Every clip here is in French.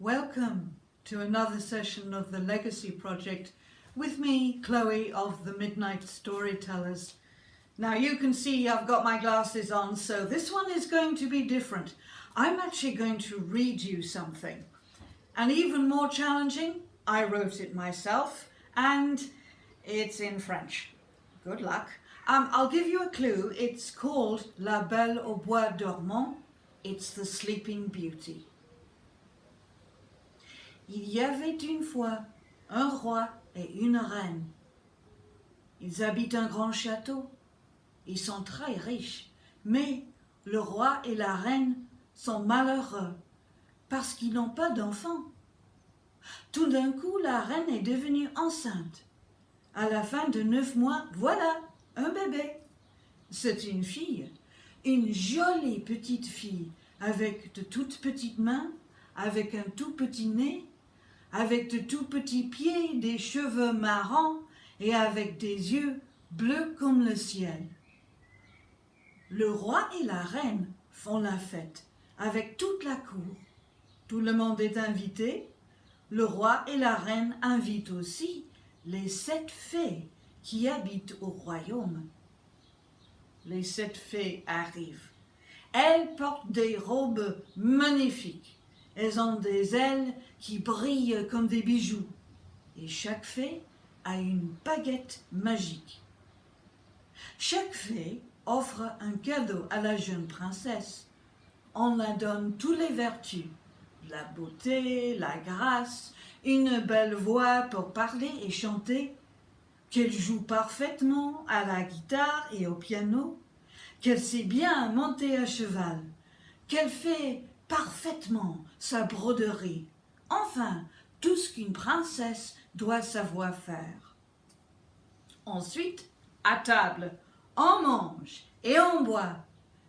Welcome to another session of the Legacy Project with me, Chloe of the Midnight Storytellers. Now you can see I've got my glasses on, so this one is going to be different. I'm actually going to read you something. And even more challenging, I wrote it myself and it's in French. Good luck. I'll give you a clue. It's called La Belle au Bois Dormant. It's the Sleeping Beauty. Il y avait une fois un roi et une reine. Ils habitent un grand château. Ils sont très riches, mais le roi et la reine sont malheureux parce qu'ils n'ont pas d'enfants. Tout d'un coup, la reine est devenue enceinte. À la fin de 9 mois, voilà, un bébé. C'est une fille, une jolie petite fille, avec de toutes petites mains, avec un tout petit nez, avec de tout petits pieds, des cheveux marrons et avec des yeux bleus comme le ciel. Le roi et la reine font la fête avec toute la cour. Tout le monde est invité. Le roi et la reine invitent aussi les 7 fées qui habitent au royaume. Les 7 fées arrivent. Elles portent des robes magnifiques. Elles ont des ailes qui brillent comme des bijoux. Et chaque fée a une baguette magique. Chaque fée offre un cadeau à la jeune princesse. On la donne toutes les vertus. La beauté, la grâce, une belle voix pour parler et chanter, qu'elle joue parfaitement à la guitare et au piano, qu'elle sait bien monter à cheval, qu'elle fait parfaitement sa broderie, enfin, tout ce qu'une princesse doit savoir faire. Ensuite, à table, on mange et on boit.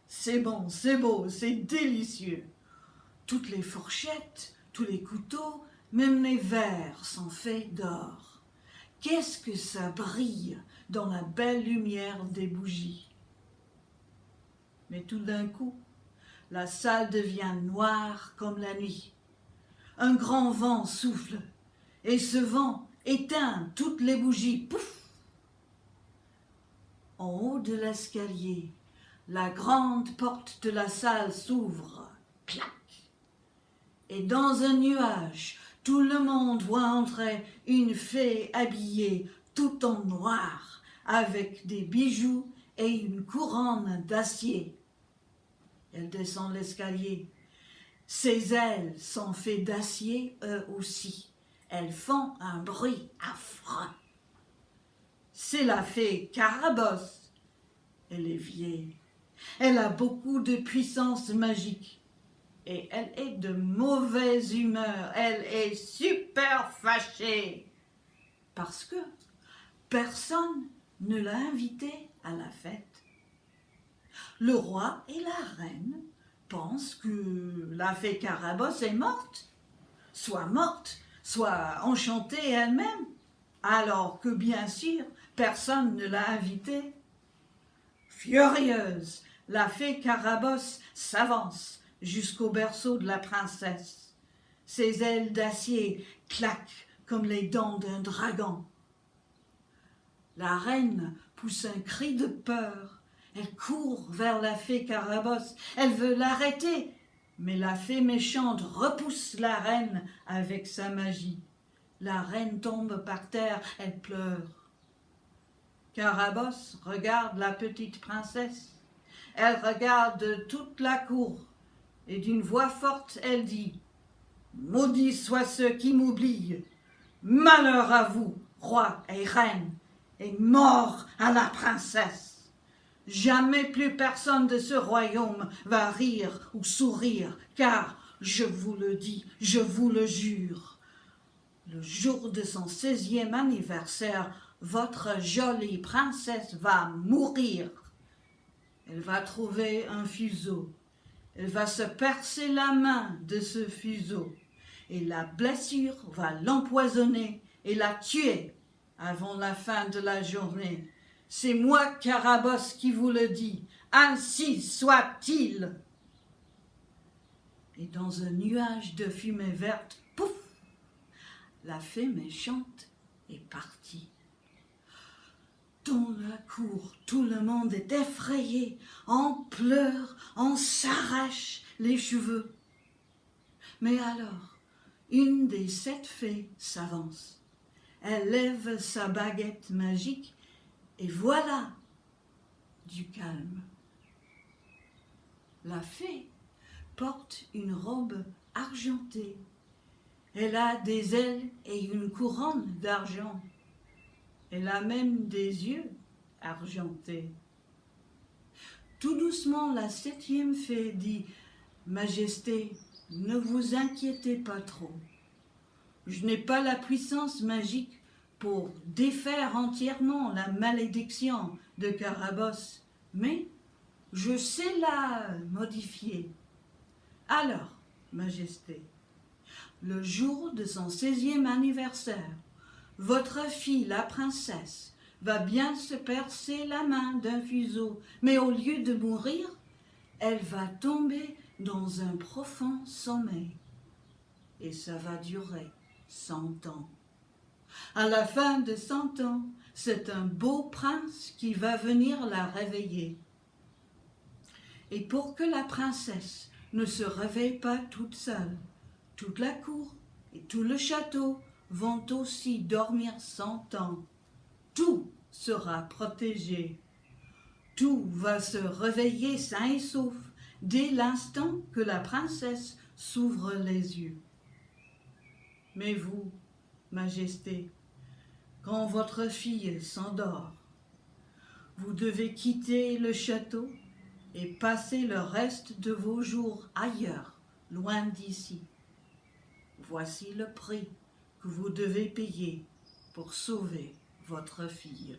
C'est bon, c'est beau, c'est délicieux. Toutes les fourchettes, tous les couteaux, même les verres sont faits d'or. Qu'est-ce que ça brille dans la belle lumière des bougies. Mais tout d'un coup, la salle devient noire comme la nuit. Un grand vent souffle et ce vent éteint toutes les bougies. Pouf! En haut de l'escalier, la grande porte de la salle s'ouvre. Clac! Et dans un nuage, tout le monde voit entrer une fée habillée tout en noir, avec des bijoux et une couronne d'acier. Elle descend l'escalier. Ses ailes sont faites d'acier, eux aussi. Elles font un bruit affreux. C'est la fée Carabosse. Elle est vieille. Elle a beaucoup de puissance magique. Et elle est de mauvaise humeur. Elle est super fâchée. Parce que personne ne l'a invitée à la fête. Le roi et la reine pensent que la fée Carabosse est morte, soit enchantée elle-même, alors que bien sûr, personne ne l'a invitée. Furieuse, la fée Carabosse s'avance jusqu'au berceau de la princesse. Ses ailes d'acier claquent comme les dents d'un dragon. La reine pousse un cri de peur. Elle court vers la fée Carabosse. Elle veut l'arrêter, mais la fée méchante repousse la reine avec sa magie. La reine tombe par terre, elle pleure. Carabosse regarde la petite princesse. Elle regarde toute la cour et d'une voix forte, elle dit « Maudits soient ceux qui m'oublient. Malheur à vous, roi et reine, et mort à la princesse. Jamais plus personne de ce royaume va rire ou sourire, car, je vous le dis, je vous le jure, le jour de son 16e anniversaire, votre jolie princesse va mourir. Elle va trouver un fuseau. Elle va se percer la main de ce fuseau et la blessure va l'empoisonner et la tuer avant la fin de la journée. C'est moi, Carabosse, qui vous le dis. Ainsi soit-il. et dans un nuage de fumée verte, pouf, la fée méchante est partie. Dans la cour, tout le monde est effrayé, on pleure, on s'arrache les cheveux. Mais alors, une des 7 fées s'avance. Elle lève sa baguette magique et voilà du calme. La fée porte une robe argentée. Elle a des ailes et une couronne d'argent. Elle a même des yeux argentés. Tout doucement, la 7e fée dit « Majesté, ne vous inquiétez pas trop. Je n'ai pas la puissance magique pour défaire entièrement la malédiction de Carabosse, mais je sais la modifier. Alors, Majesté, le jour de son 16e anniversaire, votre fille, la princesse, va bien se percer la main d'un fuseau, mais au lieu de mourir, elle va tomber dans un profond sommeil. Et ça va durer 100 ans. À la fin de 100 ans, c'est un beau prince qui va venir la réveiller. Et pour que la princesse ne se réveille pas toute seule, toute la cour et tout le château vont aussi dormir 100 ans. Tout sera protégé. Tout va se réveiller sain et sauf dès l'instant que la princesse s'ouvre les yeux. Mais vous, Majesté, quand votre fille s'endort, vous devez quitter le château et passer le reste de vos jours ailleurs, loin d'ici. Voici le prix que vous devez payer pour sauver votre fille.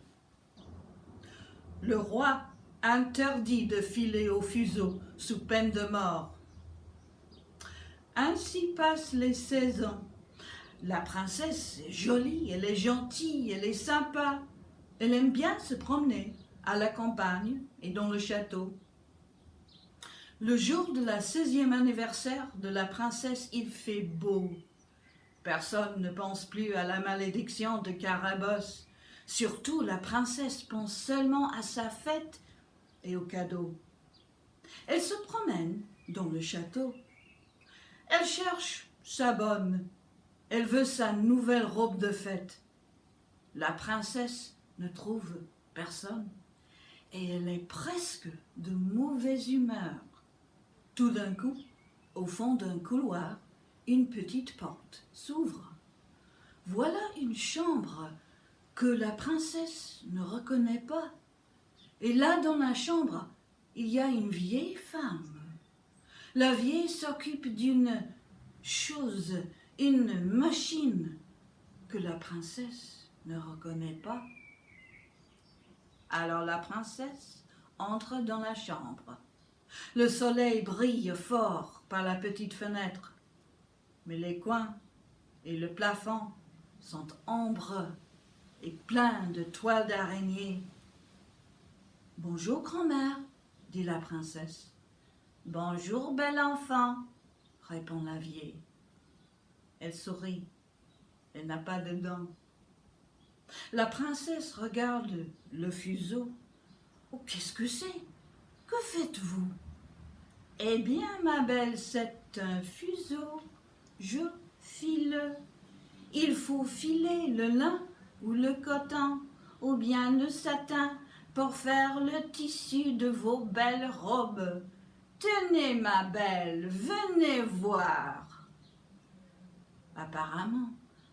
Le roi interdit de filer au fuseau sous peine de mort. Ainsi passent les 16 ans. La princesse est jolie, elle est gentille, elle est sympa. Elle aime bien se promener à la campagne et dans le château. Le jour de la 16e anniversaire de la princesse, il fait beau. Personne ne pense plus à la malédiction de Carabosse. Surtout, la princesse pense seulement à sa fête et aux cadeaux. Elle se promène dans le château. Elle cherche sa bonne. Elle veut sa nouvelle robe de fête. La princesse ne trouve personne et elle est presque de mauvaise humeur. Tout d'un coup, au fond d'un couloir, une petite porte s'ouvre. Voilà une chambre que la princesse ne reconnaît pas. Et là, dans la chambre, il y a une vieille femme. La vieille s'occupe d'une chose, une machine que la princesse ne reconnaît pas. Alors la princesse entre dans la chambre. Le soleil brille fort par la petite fenêtre, mais les coins et le plafond sont ombreux et pleins de toiles d'araignée. « Bonjour, grand-mère, » dit la princesse. « Bonjour, bel enfant, » répond la vieille. Elle sourit. Elle n'a pas de dents. La princesse regarde le fuseau. « Oh, qu'est-ce que c'est? Que faites-vous ?»« Eh bien, ma belle, c'est un fuseau. Je file. Il faut filer le lin ou le coton, ou bien le satin, pour faire le tissu de vos belles robes. Tenez, ma belle, venez voir. » Apparemment,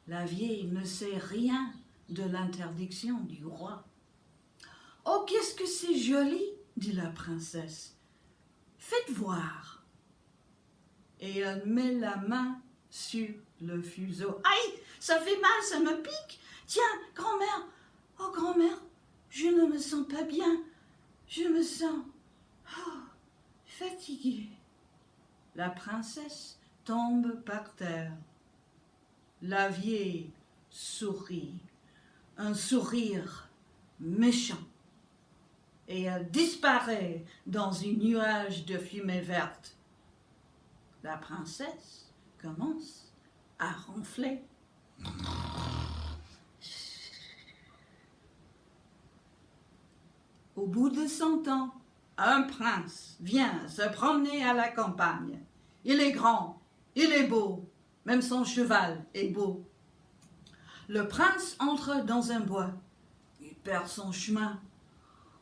la vieille ne sait rien de l'interdiction du roi. « Oh, qu'est-ce que c'est joli !» dit la princesse. « Faites voir. » Et elle met la main sur le fuseau. « Aïe, ça fait mal, ça me pique. Tiens, grand-mère, oh grand-mère, je ne me sens pas bien. Je me sens fatiguée. » La princesse tombe par terre. La vieille sourit, un sourire méchant, et elle disparaît dans un nuage de fumée verte. La princesse commence à ronfler. Au bout de 100 ans, un prince vient se promener à la campagne. Il est grand, il est beau, même son cheval est beau. Le prince entre dans un bois. Il perd son chemin.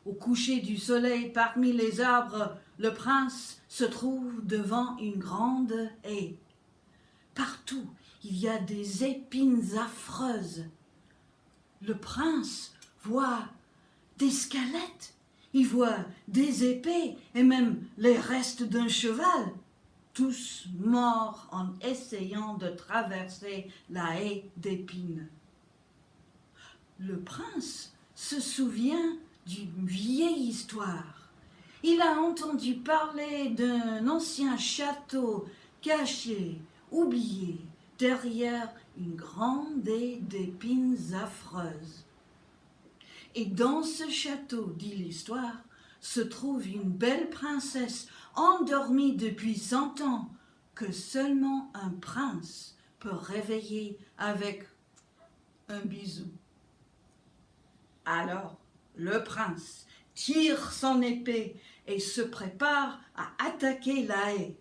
Au coucher du soleil, parmi les arbres, le prince se trouve devant une grande haie. Partout, il y a des épines affreuses. Le prince voit des squelettes, il voit des épées et même les restes d'un cheval, tous morts en essayant de traverser la haie d'épines. Le prince se souvient d'une vieille histoire. Il a entendu parler d'un ancien château caché, oublié, derrière une grande haie d'épines affreuses. Et dans ce château, dit l'histoire, se trouve une belle princesse endormie depuis 100 ans que seulement un prince peut réveiller avec un bisou. Alors, le prince tire son épée et se prépare à attaquer la haie.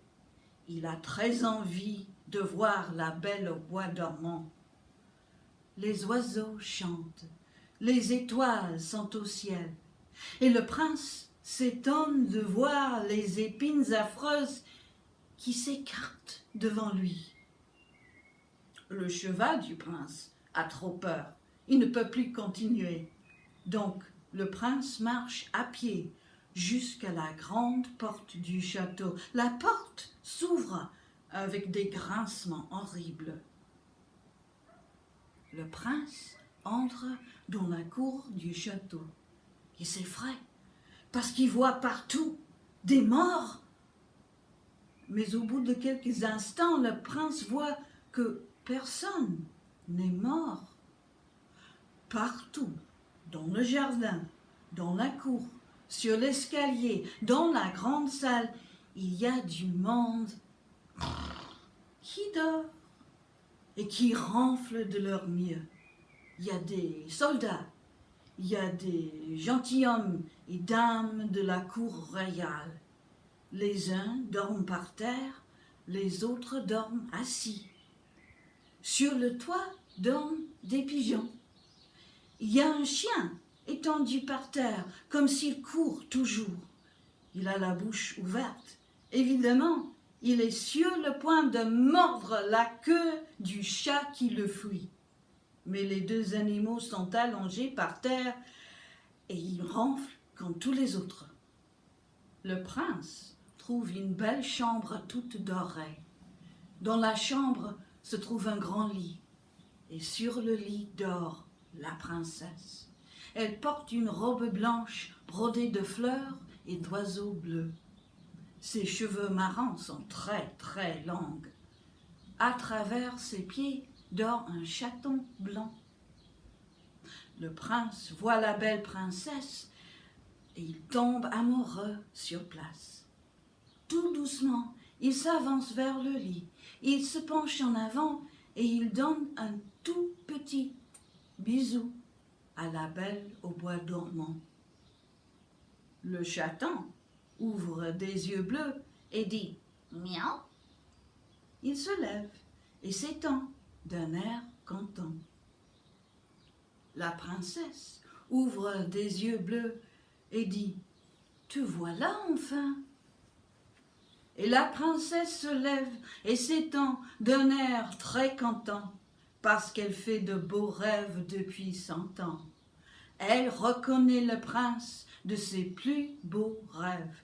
Il a très envie de voir la belle au bois dormant. Les oiseaux chantent, les étoiles sont au ciel, et le prince s'étonne de voir les épines affreuses qui s'écartent devant lui. Le cheval du prince a trop peur, il ne peut plus continuer. Donc, le prince marche à pied jusqu'à la grande porte du château. La porte s'ouvre avec des grincements horribles. Le prince entre dans la cour du château. Il s'effraie parce qu'il voit partout des morts. Mais au bout de quelques instants, le prince voit que personne n'est mort. Partout, dans le jardin, dans la cour, sur l'escalier, dans la grande salle, il y a du monde qui dort et qui ronfle de leur mieux. Il y a des soldats, il y a des gentilshommes et dames de la cour royale. Les uns dorment par terre, les autres dorment assis. Sur le toit dorment des pigeons. Il y a un chien étendu par terre, comme s'il court toujours. Il a la bouche ouverte. Évidemment, il est sur le point de mordre la queue du chat qui le fuit. Mais les deux animaux sont allongés par terre et ils ronflent comme tous les autres. Le prince trouve une belle chambre toute dorée. Dans la chambre se trouve un grand lit et sur le lit dort la princesse. Elle porte une robe blanche brodée de fleurs et d'oiseaux bleus. Ses cheveux marrons sont très très longs. À travers ses pieds dort un chaton blanc. Le prince voit la belle princesse et il tombe amoureux sur place. Tout doucement, il s'avance vers le lit. Il se penche en avant et il donne un tout petit bisou à la belle au bois dormant. Le chaton ouvre des yeux bleus et dit « Miaou ». Il se lève et s'étend d'un air content. La princesse ouvre des yeux bleus et dit « Te voilà enfin ». Et la princesse se lève et s'étend d'un air très content parce qu'elle fait de beaux rêves depuis 100 ans. Elle reconnaît le prince de ses plus beaux rêves.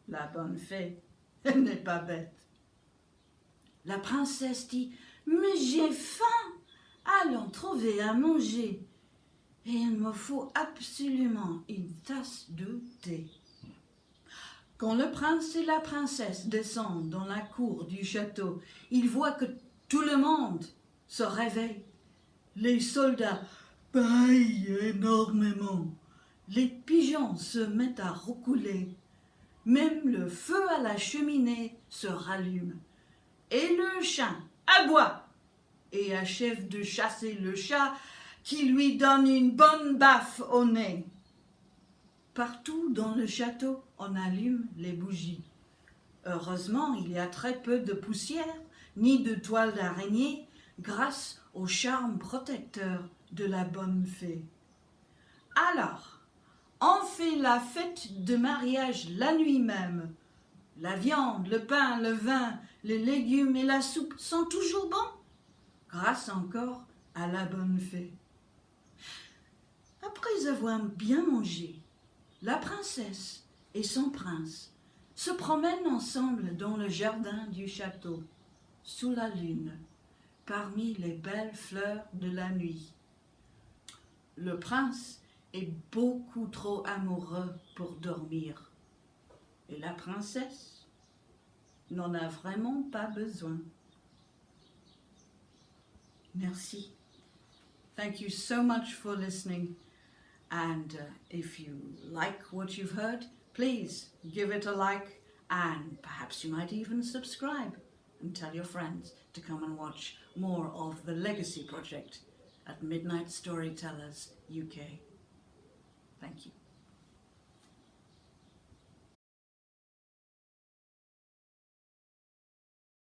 La bonne fée, elle n'est pas bête. La princesse dit « Mais j'ai faim, allons trouver à manger. Et il me faut absolument une tasse de thé. » Quand le prince et la princesse descendent dans la cour du château, ils voient que tout le monde se réveille. Les soldats bâillent énormément. Les pigeons se mettent à roucouler. Même le feu à la cheminée se rallume. Et le chien aboie et achève de chasser le chat qui lui donne une bonne baffe au nez. Partout dans le château, on allume les bougies. Heureusement, il y a très peu de poussière ni de toile d'araignée grâce au charme protecteur de la bonne fée. Alors, on fait la fête de mariage la nuit même. La viande, le pain, le vin, les légumes et la soupe sont toujours bons, grâce encore à la bonne fée. Après avoir bien mangé, la princesse et son prince se promènent ensemble dans le jardin du château, sous la lune, parmi les belles fleurs de la nuit. Le prince est beaucoup trop amoureux pour dormir, et la princesse n'en a vraiment pas besoin. Merci. Thank you so much for listening. And if you like what you've heard, please give it a like, and perhaps you might even subscribe and tell your friends to come and watch more of the Legacy Project at Midnight Storytellers UK. Thank you.